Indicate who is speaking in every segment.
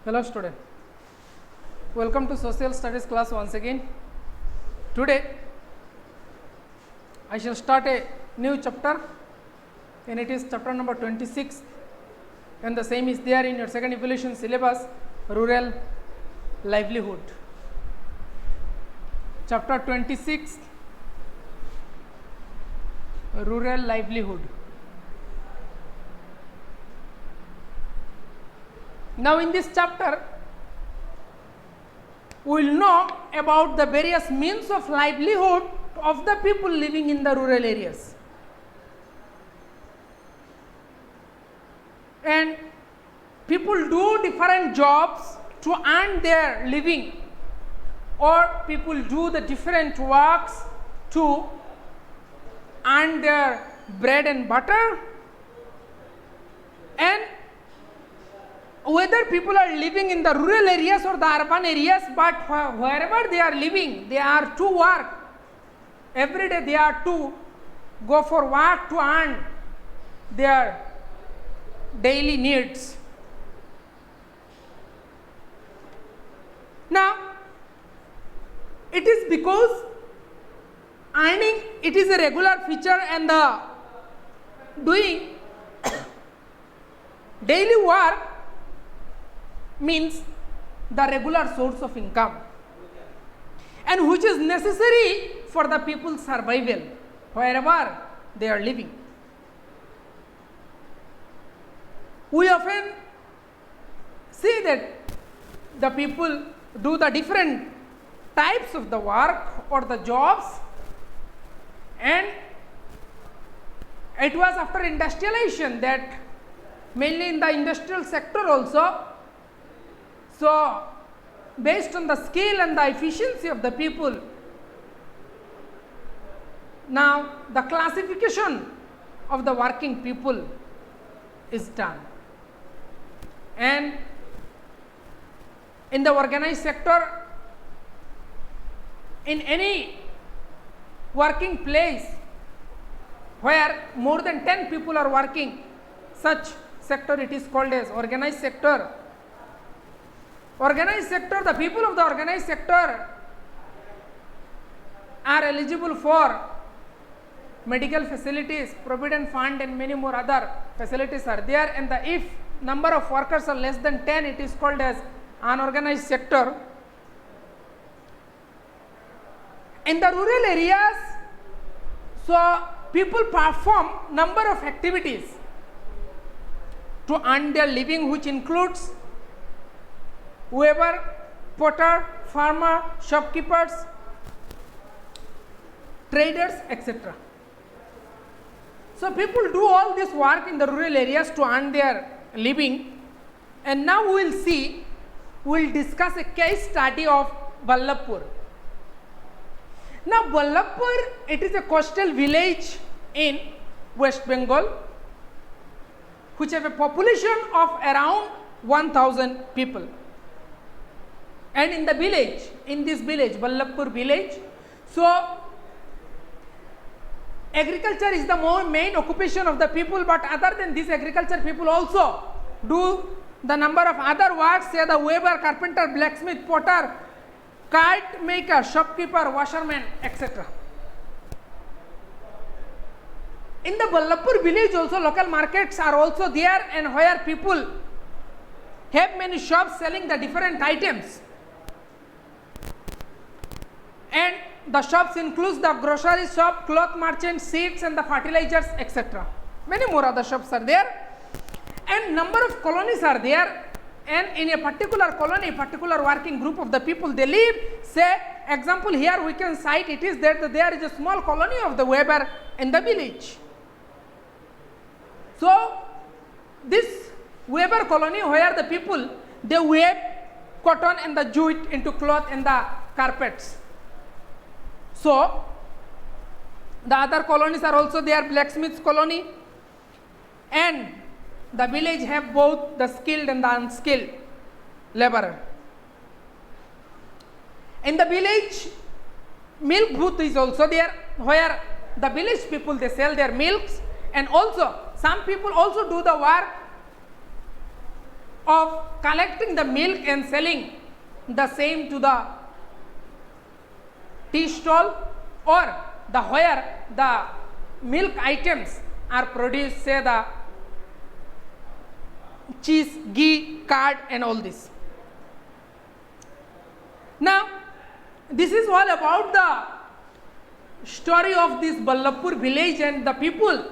Speaker 1: Hello student, welcome to social studies class once again. Today I shall start a new chapter and it is chapter number 26 and the same is there in your second evaluation syllabus, rural livelihood. Chapter 26, rural livelihood. Now in this chapter we will know about the various means of livelihood of the people living in the rural areas, and people do different jobs to earn their living, or people do the different works to earn their bread and butter, and whether people are living in the rural areas or the urban areas, but wherever they are living, they are to work. Every day they are to go for work to earn their daily needs. Now, it is because earning, it is a regular feature, and the doing daily work means the regular source of income, and which is necessary for the people's survival wherever they are living. We often see that the people do the different types of the work or the jobs, and it was after industrialization that mainly in the industrial sector also. So, based on the skill and the efficiency of the people, now the classification of the working people is done, and in the organized sector, in any working place where more than 10 people are working, such sector it is called as organized sector. Organized sector, the people of the organized sector are eligible for medical facilities, provident fund, and many more other facilities are there, and if number of workers are less than 10, it is called as unorganized sector. In the rural areas, so people perform number of activities to earn their living, which includes weaver, potter, farmer, shopkeepers, traders, etc. So people do all this work in the rural areas to earn their living, and now we will see, we will discuss a case study of Vallabhpur. Now Vallabhpur, it is a coastal village in West Bengal, which have a population of around 1000 people. And in the village, in this village, Vallabhpur village, so agriculture is the main occupation of the people, but other than this agriculture, people also do the number of other works, say the weaver, carpenter, blacksmith, potter, kite maker, shopkeeper, washerman, etc. In the Vallabhpur village also, local markets are also there, and where people have many shops selling the different items. And the shops includes the grocery shop, cloth merchant, seeds and the fertilizers, etc. Many more other shops are there, and number of colonies are there, and in a particular colony, particular working group of the people they live. Say example, here we can cite, it is that there is a small colony of the weaver in the village. So this weaver colony, where the people they weave cotton and the jute into cloth and the carpets. So the other colonies are also there, blacksmiths colony, and the village have both the skilled and the unskilled laborer. In the village, milk booth is also there, where the village people they sell their milks, and also some people also do the work of collecting the milk and selling the same to the tea stall, or the where the milk items are produced, say the cheese, ghee, curd and all this. Now, this is all about the story of this Vallabhpur village and the people.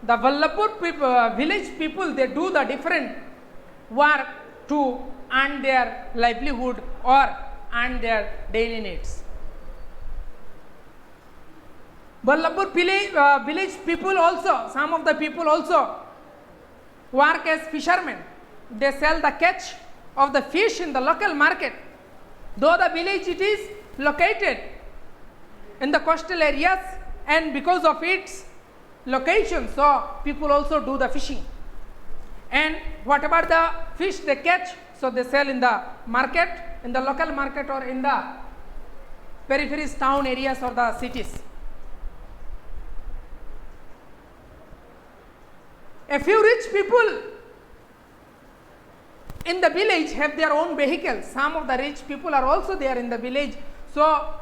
Speaker 1: The Vallabhpur village people, they do the different work to earn their livelihood or earn their daily needs. Vallabhpur village people also, some of the people also work as fishermen. They sell the catch of the fish in the local market. Though the village it is located in the coastal areas, and because of its location, so people also do the fishing. And whatever the fish they catch, so they sell in the market, in the local market or in the peripheries, town areas or the cities. A few rich people in the village have their own vehicles. Some of the rich people are also there in the village. So,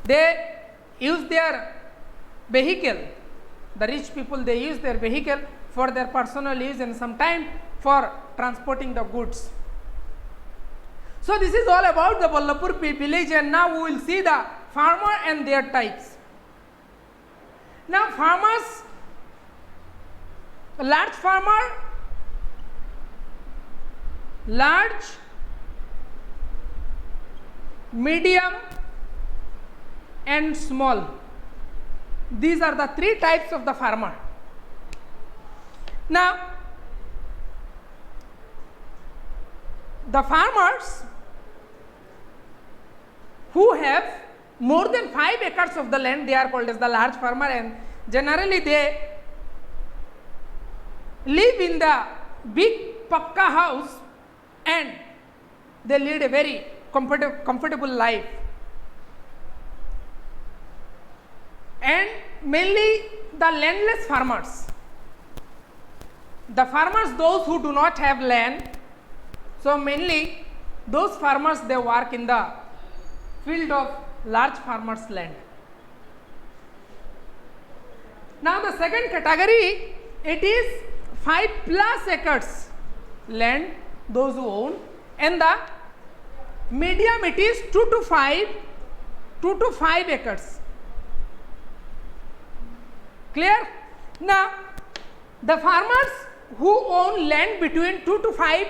Speaker 1: they use their vehicle. The rich people, they use their vehicle for their personal use and sometime for transporting the goods. So, this is all about the Vallabhpur village, and now we will see the farmer and their types. Now, farmers, a large farmer, large, medium and small. These are the three types of the farmer. Now, the farmers who have more than 5 acres of the land, they are called as the large farmer, and generally they live in the big pakka house and they lead a very comfortable life. And mainly the landless farmers. The farmers, those who do not have land, so mainly those farmers, they work in the field of large farmers' land. Now the second category, it is 5+ acres land, those who own, and the medium it is 2 to 5 acres. Clear? Now, the farmers who own land between 2 to 5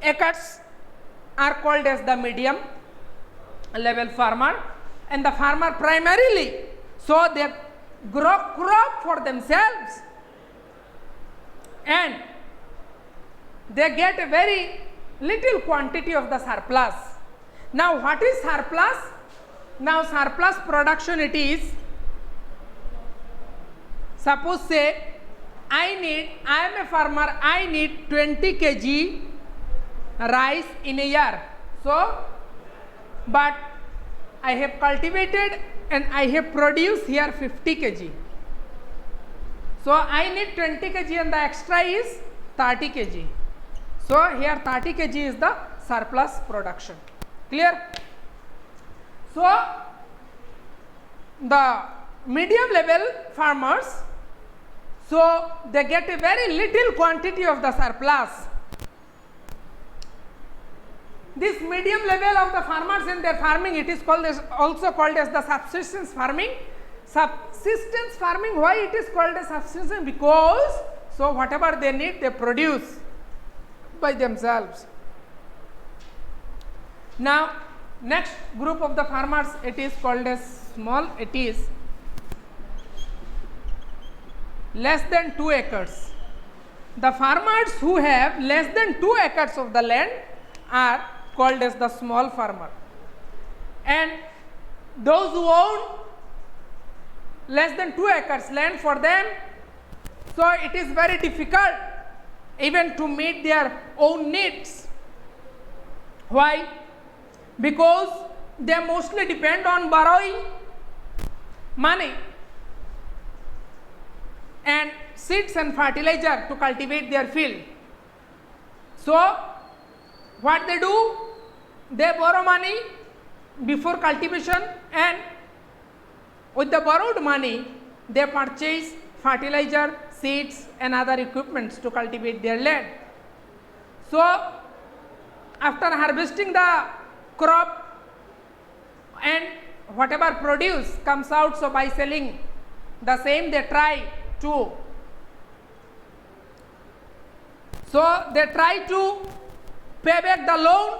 Speaker 1: acres are called as the medium level farmer, and the farmer primarily, so they grow crop for themselves and they get a very little quantity of the surplus. Now, what is surplus? Now, surplus production it is, suppose say I am a farmer, I need 20 kg rice in a year. So, but I have cultivated and I have produced here 50 kg. So, I need 20 kg and the extra is 30 kg. So, here 30 kg is the surplus production. Clear? So, the medium level farmers, so they get a very little quantity of the surplus. This medium level of the farmers in their farming, it is also called as the subsistence farming. Subsistence farming, why it is called as subsistence? Because, so whatever they need, they produce by themselves. Now, next group of the farmers, it is called as small, it is less than 2 acres. The farmers who have less than 2 acres of the land are called as the small farmer, and those who own less than 2 acres land, for them, so it is very difficult even to meet their own needs. Why? Because they mostly depend on borrowing money, and seeds and fertilizer to cultivate their field. So what they do? They borrow money before cultivation, and with the borrowed money they purchase fertilizer, seeds and other equipments to cultivate their land. So after harvesting the crop and whatever produce comes out, so by selling the same they try to pay back the loan,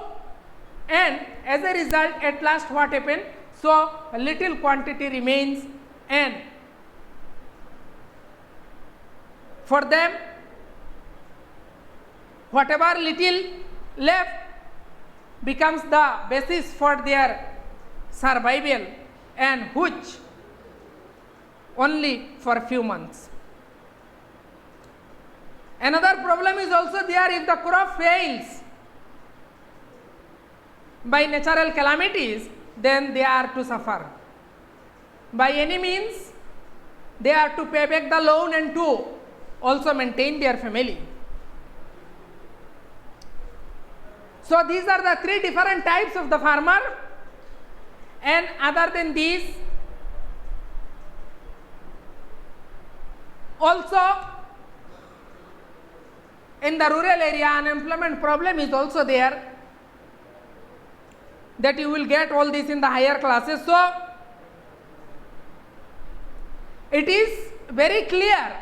Speaker 1: and as a result at last what happened? So a little quantity remains, and for them whatever little left becomes the basis for their survival, and which only for a few months. Another problem is also there. If the crop fails by natural calamities, then they are to suffer. By any means they are to pay back the loan and to also maintain their family. So these are the three different types of the farmer, and other than these also in the rural area unemployment problem is also there, that you will get all this in the higher classes. So it is very clear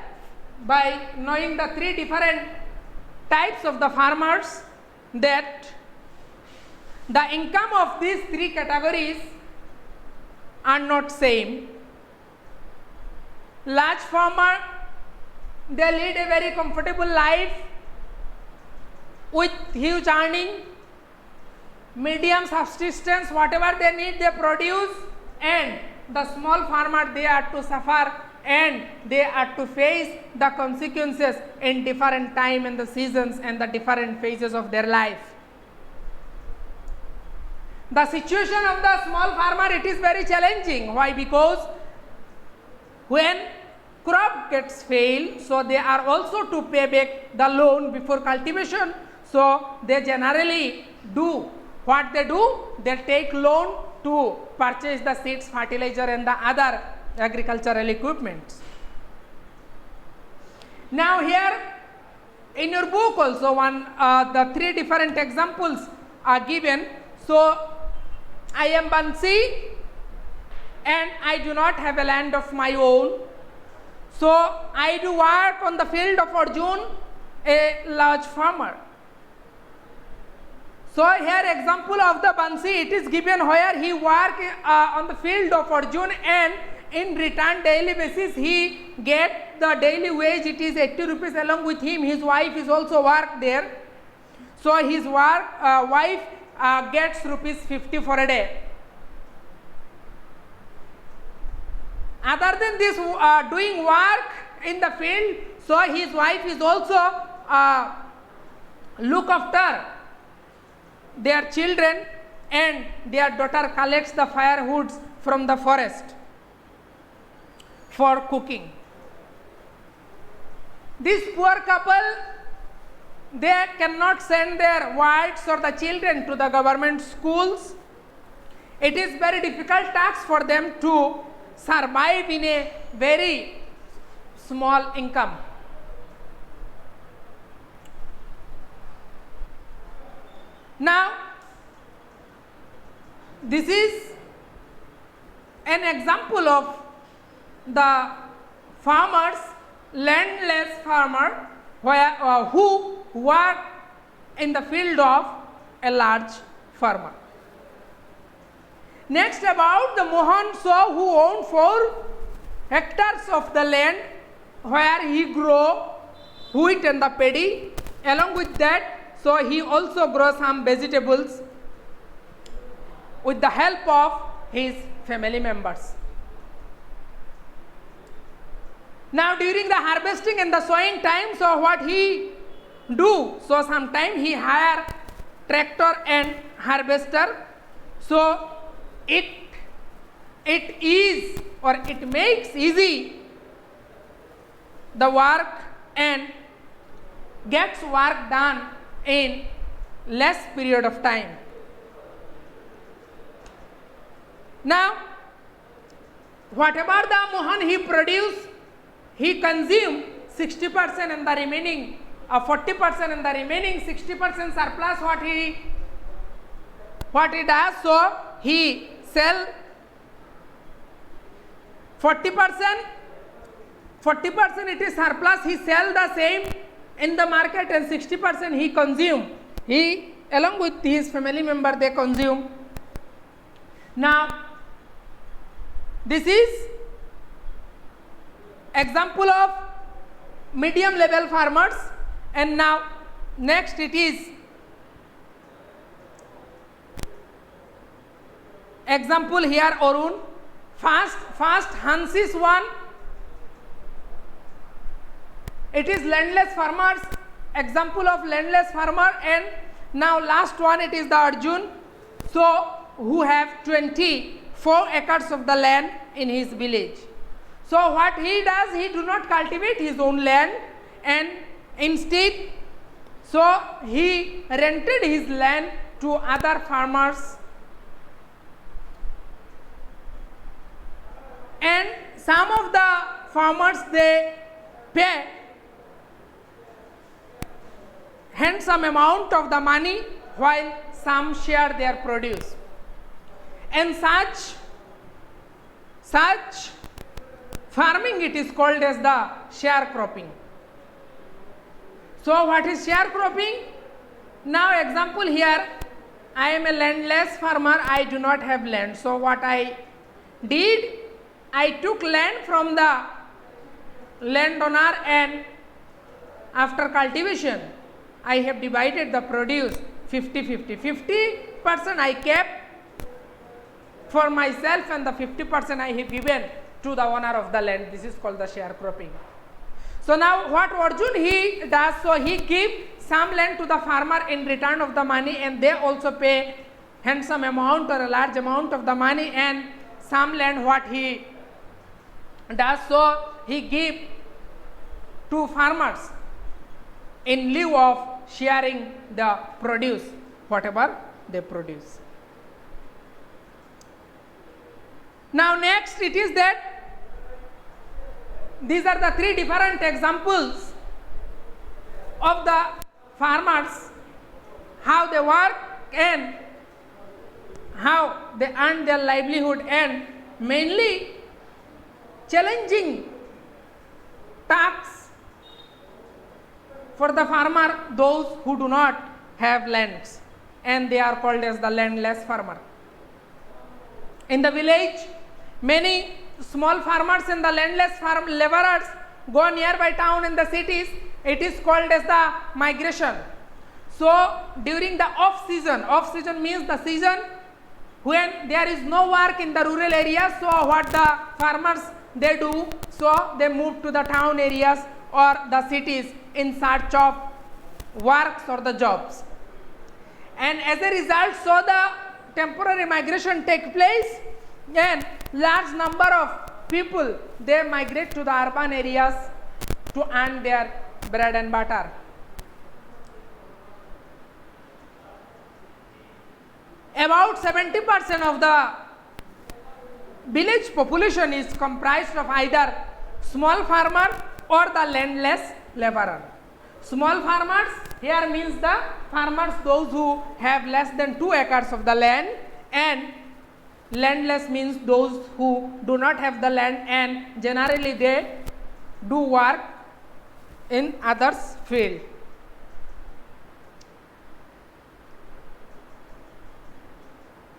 Speaker 1: by knowing the three different types of the farmers that the income of these three categories are not same. Large farmer, they lead a very comfortable life with huge earning, medium subsistence, whatever they need they produce, and the small farmer, they are to suffer and they are to face the consequences in different time and the seasons and the different phases of their life. The situation of the small farmer, it is very challenging. Why? Because when crop gets failed, so they are also to pay back the loan before cultivation. So they generally do what they do, they take loan to purchase the seeds, fertilizer and the other agricultural equipments. Now here in your book also the three different examples are given. So I am Bansi and I do not have a land of my own. So I do work on the field of Arjun, a large farmer. So here example of the Bansi, it is given where he work on the field of Arjun, and in return daily basis he get the daily wage, it is 80 rupees. Along with him his wife is also work there. So his wife gets rupees 50 for a day. Other than this doing work in the field, so his wife is also look after their children, and their daughter collects the firewoods from the forest for cooking. This poor couple, they cannot send their wives or the children to the government schools. It is very difficult task for them to survive in a very small income. Now this is an example of the farmers, landless farmer, who work in the field of a large farmer. Next, about the Mohan Shaw, who owned 4 hectares of the land where he grow wheat and the paddy. Along with that, so he also grows some vegetables with the help of his family members. Now during the harvesting and the sowing time, so what he do? So sometime he hire tractor and harvester. So it is, or it makes easy the work and gets work done in less period of time. Now, whatever the Mohan he produced, he consumed 60% and the remaining 40% and the remaining 60% surplus what he does, so he sell 40% it is surplus, he sell the same in the market, and 60% he consume, he along with his family member they consume. Now this is example of medium level farmers, and now next it is example here Arun. First Hansis one, it is landless farmers, example of landless farmer, and now last one it is the Arjun, so who have 24 acres of the land in his village. So what he does, he do not cultivate his own land, and instead so he rented his land to other farmers, and some of the farmers they pay handsome amount of the money while some share their produce, and such farming it is called as the sharecropping. So what is sharecropping? Now example here, I am a landless farmer, I do not have land. So what I did, I took land from the landowner, and after cultivation I have divided the produce 50-50. 50% I kept for myself and the 50% I have given to the owner of the land. This is called the sharecropping. So now what Arjun he does, so he give some land to the farmer in return of the money, and they also pay handsome amount or a large amount of the money, and some land what he does, so he give to farmers in lieu of sharing the produce whatever they produce. Now next it is that these are the three different examples of the farmers, how they work and how they earn their livelihood, and mainly challenging tasks for the farmer, those who do not have lands, and they are called as the landless farmer. In the village, many small farmers and the landless farm laborers go nearby town in the cities. It is called as the migration. So during the off season means the season when there is no work in the rural areas, so what the farmers they do, so they move to the town areas or the cities in search of works or the jobs, and as a result, so the temporary migration take place, and large number of people they migrate to the urban areas to earn their bread and butter. About 70% of the village population is comprised of either small farmer or the landless laborer. Small farmers here means the farmers those who have less than 2 acres of the land, and landless means those who do not have the land and generally they do work in others' field.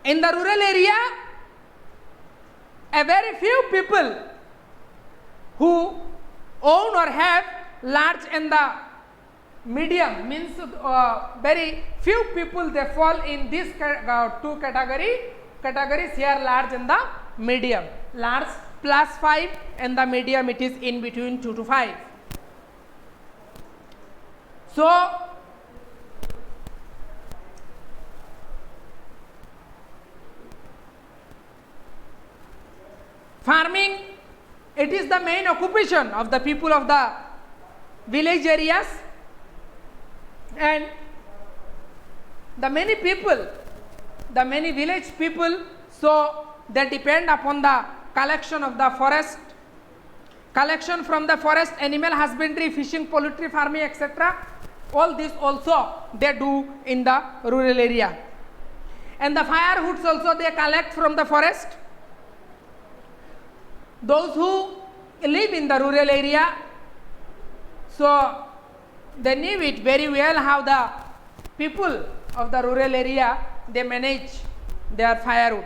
Speaker 1: In the rural area, a very few people who own or have large and the medium means very few people they fall in these two categories here, large and the medium. Large +5 and the medium it is in between 2 to 5. So farming it is the main occupation of the people of the village areas, and the many people, the many village people, so they depend upon the collection of the forest, collection from the forest, animal husbandry, fishing, poultry farming, etc. All this also they do in the rural area. And the firewoods also they collect from the forest. Those who live in the rural area, so they knew it very well how the people of the rural area they manage their firewood.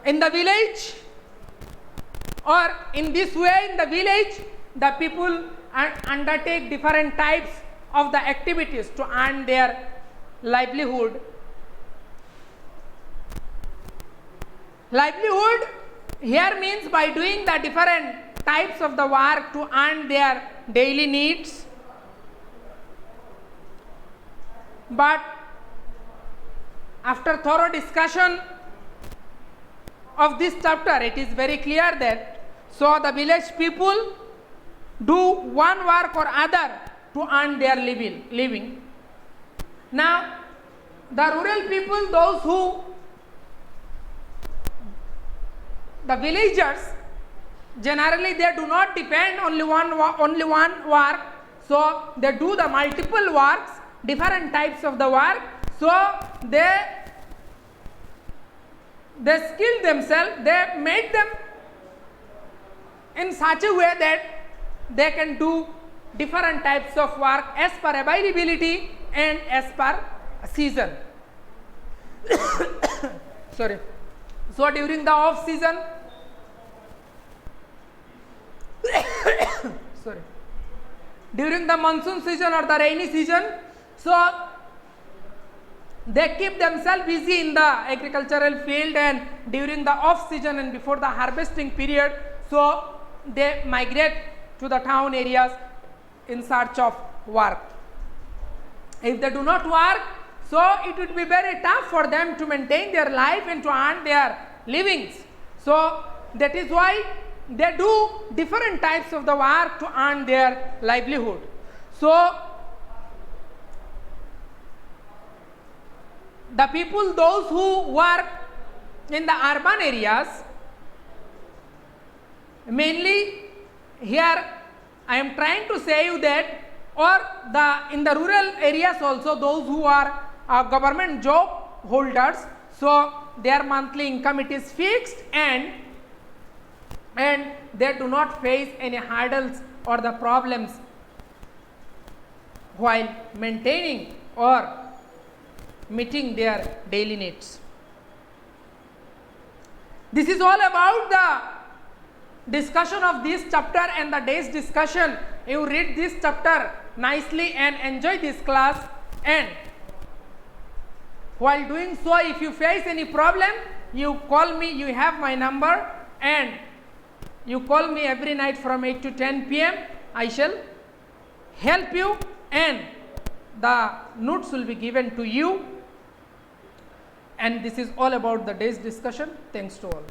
Speaker 1: In the village, or in this way in the village, the people undertake different types of the activities to earn their livelihood. Livelihood here means by doing the different types of the work to earn their daily needs. But after thorough discussion of this chapter, it is very clear that so the village people do one work or other to earn their living. Now, the rural people, those who, the villagers, generally they do not depend only one work, so they do the multiple works, different types of the work, so they skill themselves, they make them in such a way that they can do different types of work as per availability and as per season. Sorry. So during the off season, sorry, during the monsoon season or the rainy season, so they keep themselves busy in the agricultural field, and during the off season and before the harvesting period, so they migrate to the town areas in search of work. If they do not work, so it would be very tough for them to maintain their life and to earn their livings. So that is why they do different types of the work to earn their livelihood. So the people, those who work in the urban areas, mainly here I am trying to say you that, or in the rural areas also, those who are government job holders, so their monthly income it is fixed, and they do not face any hurdles or the problems while maintaining or meeting their daily needs. This is all about the discussion of this chapter and the day's discussion. You read this chapter nicely and enjoy this class, and while doing so, if you face any problem, you call me, you have my number, and you call me every night from 8 to 10 p.m. I shall help you, and the notes will be given to you. And this is all about the day's discussion. Thanks to all.